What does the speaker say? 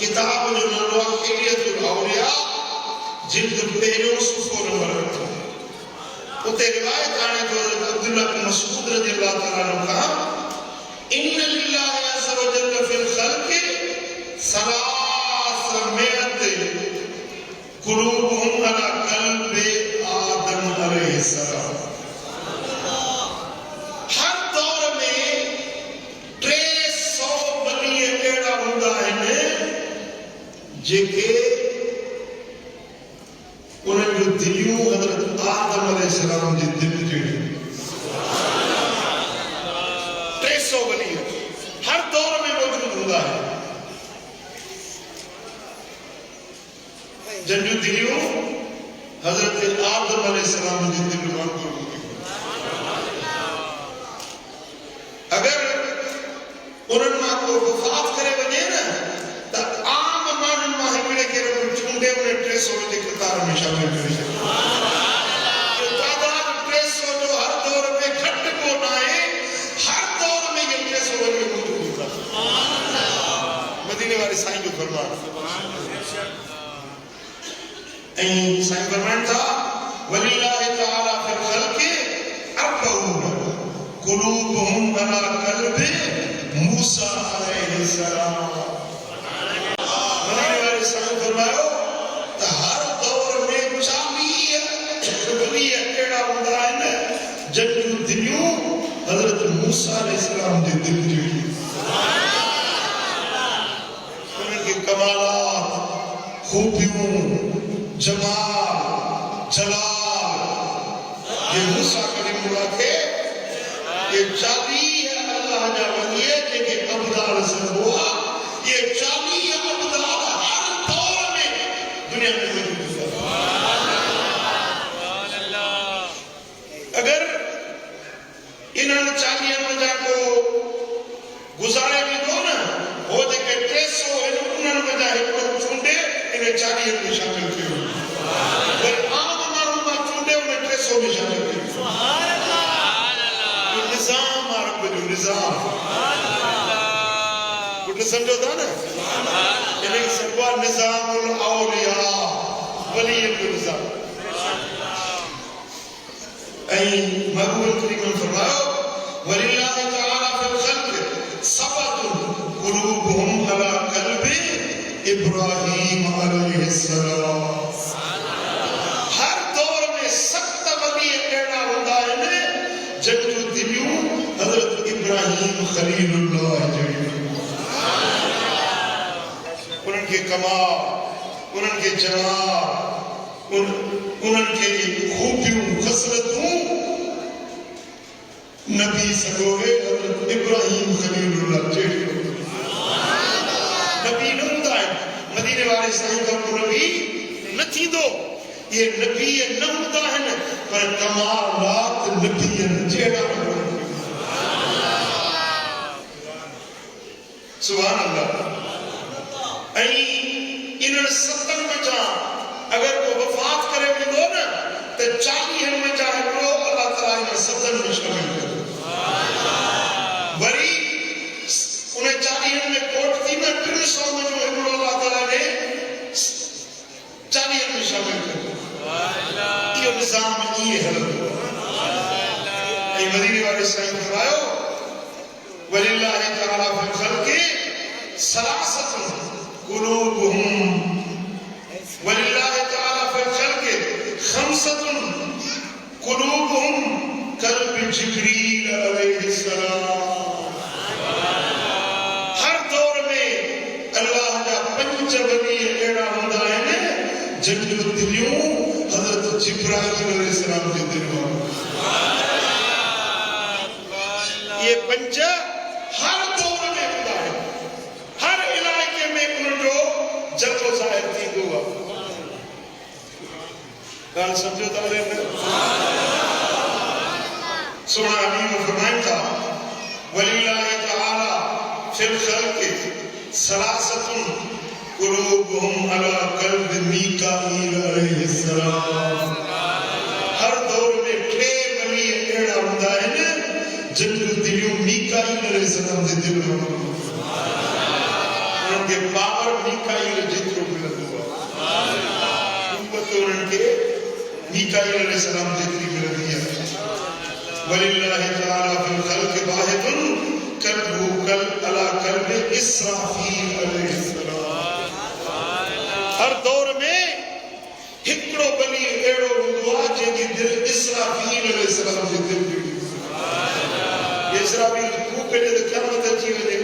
کتاب جو نالو حلیت الاولیاء جلد پہلو صفحہ نمبر 8 اتنے روایت آنے تو حضرت عبداللہ بن مسعود رضی اللہ تعالیٰ عنہ کہا ان للہ عز و جل فی الخلق ثلاث مئت قلوبهم علی قلب آدم علیہ السلام. ہر دور میں 300 ولی اہڑا ہوندا ہے جے انہوں جو دلیوں حضرت آدم علیہ السلام جی دل جڑی 300 ولی ہر دور میں موجود ہوتا ہے جن جو دلیوں حضرت آدم علیہ السلام جی دل موجود ہوتی. اگر انہوں کو وفات کرے بنے نا تو عام مانن ماہی ملے کے رب چونڈے انہیں 300 کے قطار میں شامل کرے سکتے. یہ تعداد 300 جو ہر دور میں گھٹ کو نائے ہر دور میں یہ 300 ولی موجود ہوتا. مدینے والے سائیں جو فرمان سائیں فرمان تھا وَلِلَّهِ تَعَالَى فِي الْخَلْقِ أَرْبَعُونَ قُلُوبُهُمْ عَلَى قَلْبِ موسیٰ علیہ السلام. مدینے والے سائیں فرماؤ تو ہر دور میں 40 ولی اکیڑا ہوتا ہے نا جن جو دلیوں حضرت موسیٰ علیہ السلام دے دل جڑی. ان کے کمالات خوبیوں جمال جلال یہ موسیٰ کلیم اللہ کے یہ 40 ہے اللہ جا ولی ہے کہ ابدال سے ہوا. یہ 40 ابدال ہر دور میں دنیا میں موجود ہے. اگر انہوں نے 40 وجہ کو گزارے بھی دو نا وہ دیکھے 300 انہوں نے وجہ ہے لوگ چھوٹے انہیں 40 میں شامل کیوں اور عام معلومات چھوٹے انہیں 300 میں شامل کیوں. نظام عرب جو نظام کچھ سمجھو تھا نا انہیں سروا نظام الاولیاء ولی جو نظام این محبوب کریم فرماؤ وَلِلَّهِ تَعَالَى فِي الْخَلْقِ سَبَتٌ قُلُوبُهُمْ عَلَى قَلْبِ ابراہیم علیہ السلام. ہر دور میں 7 ولی اکیڑا ہوتا ہے جن جو دلیوں حضرت ابراہیم خلیل اللہ جڑی. انہوں کے کمال انہوں کے جلال انہوں کے خوبیوں خصلتوں نبی سگوگے حضرت ابراہیم خلیل اللہ جڑی. نبی نہ ہوتا ہے مدینے والے سائیں کا کو نبی نہ تھی دو یہ نبی نہ ہوتا ہے پر کمالات نبی جیڑا ہوتا. سبحان اللہ. انہوں 70 بچا اگر وہ وفات کرے بھی دو نا تو 40 میں چاہے کرو اللہ تعالیٰ نے 70 میں شامل کرو. بری انہیں 40 میں کوٹ تھی میں پھر 100 میں جو ہے اللہ تعالیٰ نے 40 میں شامل کرو. یہ نظام یہ ہے. مدینے والے سائیں فرماؤ وَلِلَّهِ تَعَالَى فِي الْخَلْقِ ثَلَاثَةٌ قُلُوبُهُمْ وَلِلَّهِ تَعَالَى فِي الْخَلْقِ 5 قُلُوبُهُمْ قَلْبِ جِبْرِيلَ علیہ السلام. ہر دور میں اللہ کا 5 ولی ایڑا ہوتا ہے جن جو دلیوں حضرت جبرائیل علیہ السلام کے دل ہوں. یہ 5 ہر دور میں ہوتا ہے. ہر علاقے میں انہوں جو جلو ظاہر تھی دعا گال سمجھو تعالیٰ نے سنہ عبیم فرمائن تھا وَلِلَّهِ تَعَالَى فِي الْخَلْقِ ثَلَاثَةٌ قُلُوبُهُمْ عَلَى قَلْبِ مِيكَائِيلَ علیہ السلام. ہر دور میں 3 ولی ایڑا ہوتا ہے جن جو دلیوں میکائیل علیہ السلام دے دل میں ان کے پاور میکائیل جترو ملندو قوت ان کے میکائیل علیہ السلام جتری ملندی ہے وللہ تعالی فی الخلق واحد قلبه قلب علی قلب اسرافیل علیہ السلام ہر دور میں ہکڑو بلی ایڑو ہندو آجے کی دل اسرافیل علیہ السلام جتر بھی اسرافیل کو کہنے تو کیا مدد چیئے